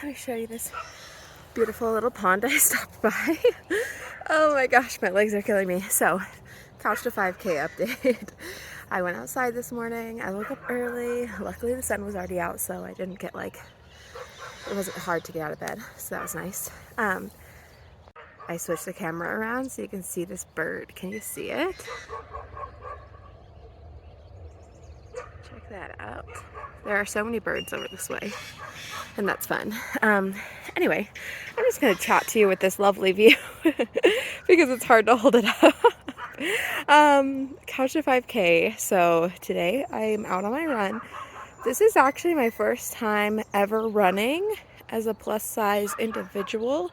let me show you this beautiful little pond I stopped by. Oh my gosh, my legs are killing me. So, Couch to 5K update. I went outside this morning. I woke up early. Luckily the sun was already out, so I didn't get it wasn't hard to get out of bed, so that was nice. I switched the camera around so you can see this bird. Can you see it? Check that out. There are so many birds over this way, and that's fun. Anyway, I'm just going to chat to you with this lovely view because it's hard to hold it up. Couch to 5K. So today I'm out on my run. This is actually my first time ever running as a plus size individual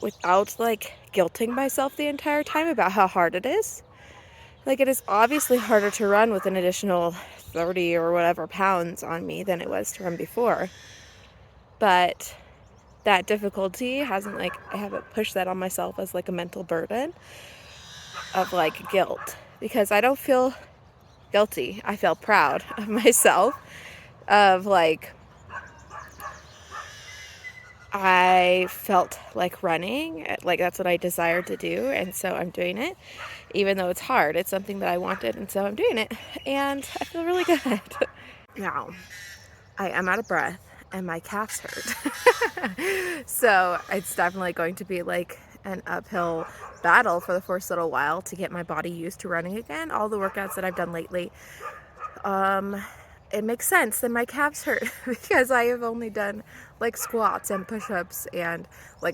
without guilting myself the entire time about how hard it is. It is obviously harder to run with an additional 30 or whatever pounds on me than it was to run before. But that difficulty hasn't I haven't pushed that on myself as a mental burden of guilt, because I don't feel guilty. I feel proud of myself of I felt like running, that's what I desired to do, and so I'm doing it. Even though it's hard, it's something that I wanted, and so I'm doing it, and I feel really good. Now, I am out of breath, and my calves hurt. So it's definitely going to be an uphill battle for the first little while to get my body used to running again. All the workouts that I've done lately, it makes sense that my calves hurt because I have only done squats and push-ups and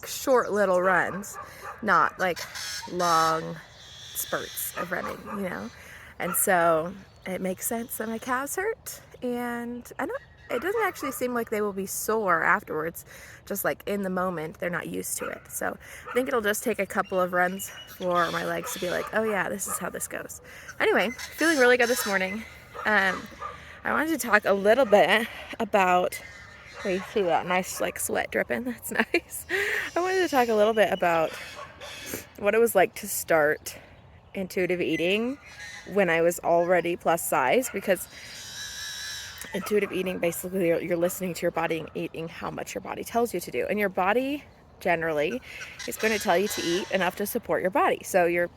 short little runs, not long spurts of running, and so it makes sense that my calves hurt, and it doesn't actually seem like they will be sore afterwards, just in the moment they're not used to it. So I think it'll just take a couple of runs for my legs to be oh yeah, this is how this goes. Anyway, feeling really good this morning. I wanted to talk a little bit about, you see that nice sweat dripping, that's nice. I wanted to talk a little bit about what it was like to start intuitive eating when I was already plus size, because intuitive eating, basically you're listening to your body and eating how much your body tells you to do, and your body generally is going to tell you to eat enough to support your body. So you're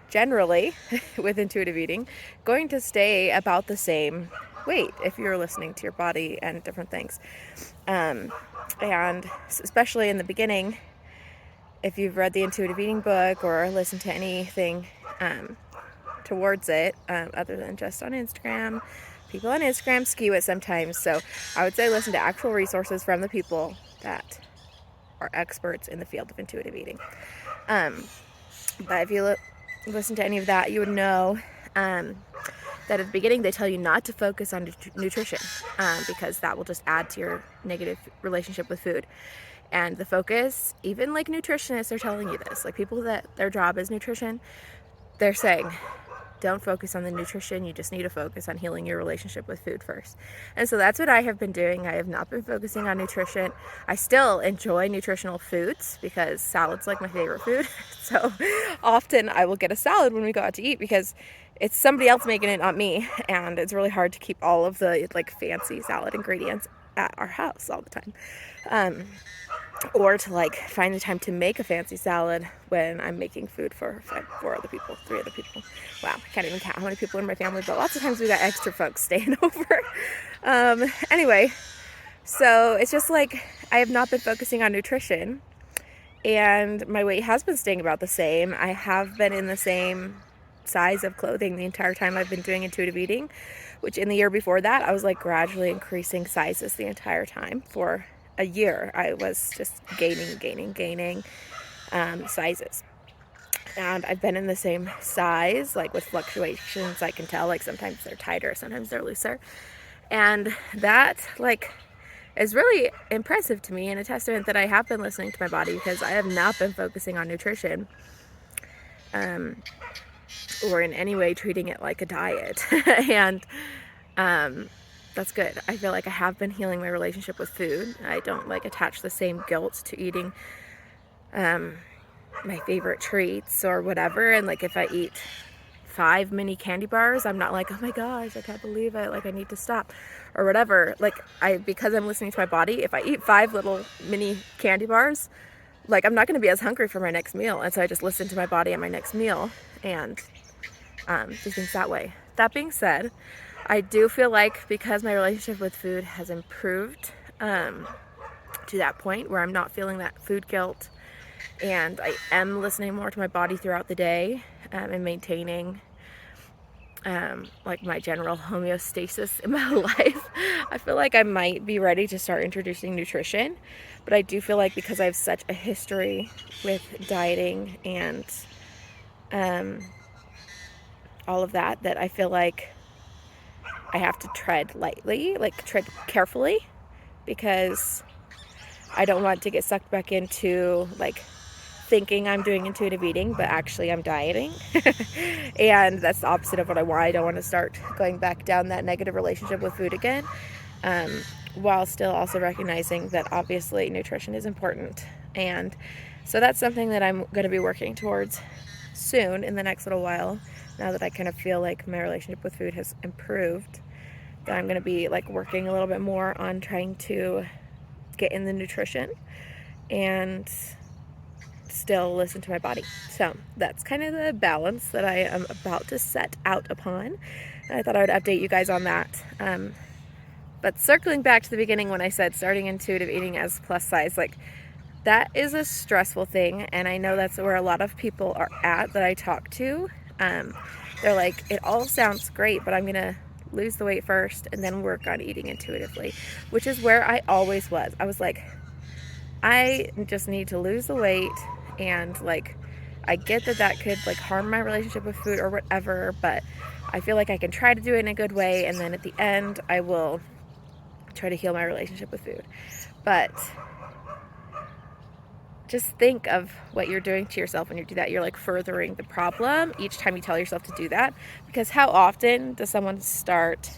generally with intuitive eating going to stay about the same weight if you're listening to your body and different things, and especially in the beginning, if you've read the intuitive eating book or listened to anything towards it, other than just on Instagram. People on Instagram skew it sometimes, so I would say listen to actual resources from the people that are experts in the field of intuitive eating. But if you listen to any of that, you would know that at the beginning they tell you not to focus on nutrition, because that will just add to your negative relationship with food. And the focus, even nutritionists are telling you this, people that their job is nutrition, they're saying, don't focus on the nutrition, you just need to focus on healing your relationship with food first. And so that's what I have been doing. I have not been focusing on nutrition. I still enjoy nutritional foods because salad's my favorite food. So often I will get a salad when we go out to eat because it's somebody else making it, not me. And it's really hard to keep all of the fancy salad ingredients at our house all the time. Or to find the time to make a fancy salad when I'm making food for 3 other people. Wow, I can't even count how many people in my family, but lots of times we got extra folks staying over. Anyway, so it's just I have not been focusing on nutrition, and my weight has been staying about the same. I have been in the same size of clothing the entire time I've been doing intuitive eating, which in the year before that, I was gradually increasing sizes the entire time. For a year, I was just gaining sizes. And I've been in the same size, with fluctuations. I can tell, sometimes they're tighter, sometimes they're looser. And that, is really impressive to me, and a testament that I have been listening to my body, because I have not been focusing on nutrition, or in any way treating it like a diet. And, that's good. I feel I have been healing my relationship with food. I don't attach the same guilt to eating my favorite treats or whatever. And if I eat 5 mini candy bars, I'm not like, oh my gosh, I can't believe it, like I need to stop or whatever. Like because I'm listening to my body, if I eat 5 little mini candy bars, like I'm not going to be as hungry for my next meal. And so I just listen to my body at my next meal and do things that way. That being said, I do feel like because my relationship with food has improved to that point where I'm not feeling that food guilt, and I am listening more to my body throughout the day and maintaining like my general homeostasis in my life, I feel like I might be ready to start introducing nutrition. But I do feel like because I have such a history with dieting and all of that, that I feel like I have to tread lightly, like tread carefully, because I don't want to get sucked back into like thinking I'm doing intuitive eating, but actually I'm dieting. And that's the opposite of what I want. I don't want to start going back down that negative relationship with food again, while still also recognizing that obviously nutrition is important. And so that's something that I'm going to be working towards soon in the next little while, now that I kind of feel like my relationship with food has improved, that I'm going to be like working a little bit more on trying to get in the nutrition and still listen to my body. So that's kind of the balance that I am about to set out upon. And I thought I would update you guys on that. But circling back to the beginning when I said starting intuitive eating as plus size, like that is a stressful thing. And I know that's where a lot of people are at that I talk to. They're like, it all sounds great, but I'm going to lose the weight first and then work on eating intuitively, which is where I always was. I was like, I just need to lose the weight, and like I get that that could like harm my relationship with food or whatever, but I feel like I can try to do it in a good way, and then at the end I will try to heal my relationship with food. But just think of what you're doing to yourself when you do that. You're like furthering the problem each time you tell yourself to do that, because how often does someone start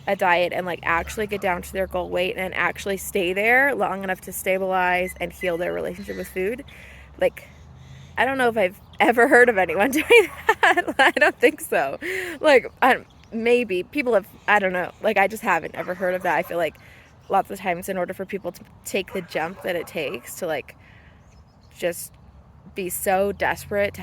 a diet and like actually get down to their goal weight and actually stay there long enough to stabilize and heal their relationship with food? Like, I don't know if I've ever heard of anyone doing that. I don't think so. Like, maybe people have, I don't know. Like, I just haven't ever heard of that. I feel like lots of times in order for people to take the jump that it takes to like just be so desperate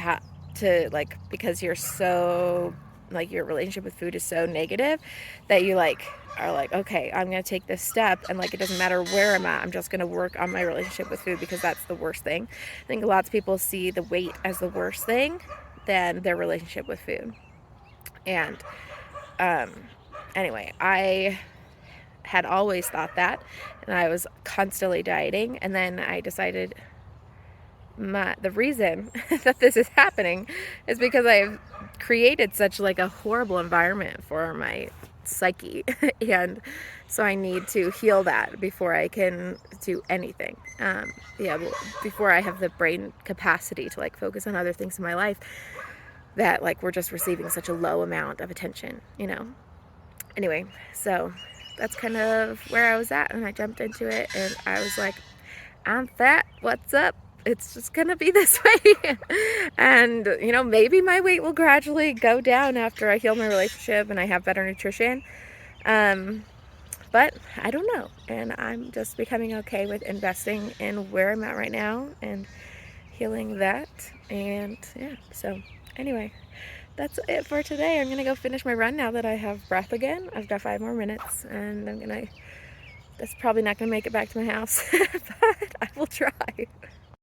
to like, because you're so like your relationship with food is so negative that you like are like, okay, I'm gonna take this step, and like it doesn't matter where I'm at, I'm just gonna work on my relationship with food because that's the worst thing. I think lots of people see the weight as the worst thing than their relationship with food. And anyway, I had always thought that, and I was constantly dieting, and then I decided the reason that this is happening is because I've created such like a horrible environment for my psyche, and so I need to heal that before I can do anything. Before I have the brain capacity to like focus on other things in my life that like we're just receiving such a low amount of attention, you know. Anyway, so that's kind of where I was at, and I jumped into it, and I was like, I'm fat, what's up? It's just gonna be this way. And you know, maybe my weight will gradually go down after I heal my relationship and I have better nutrition, but I don't know. And I'm just becoming okay with investing in where I'm at right now and healing that. And yeah, so anyway, that's it for today. I'm gonna go finish my run now that I have breath again. I've got 5 more minutes, and that's probably not gonna make it back to my house, but I will try.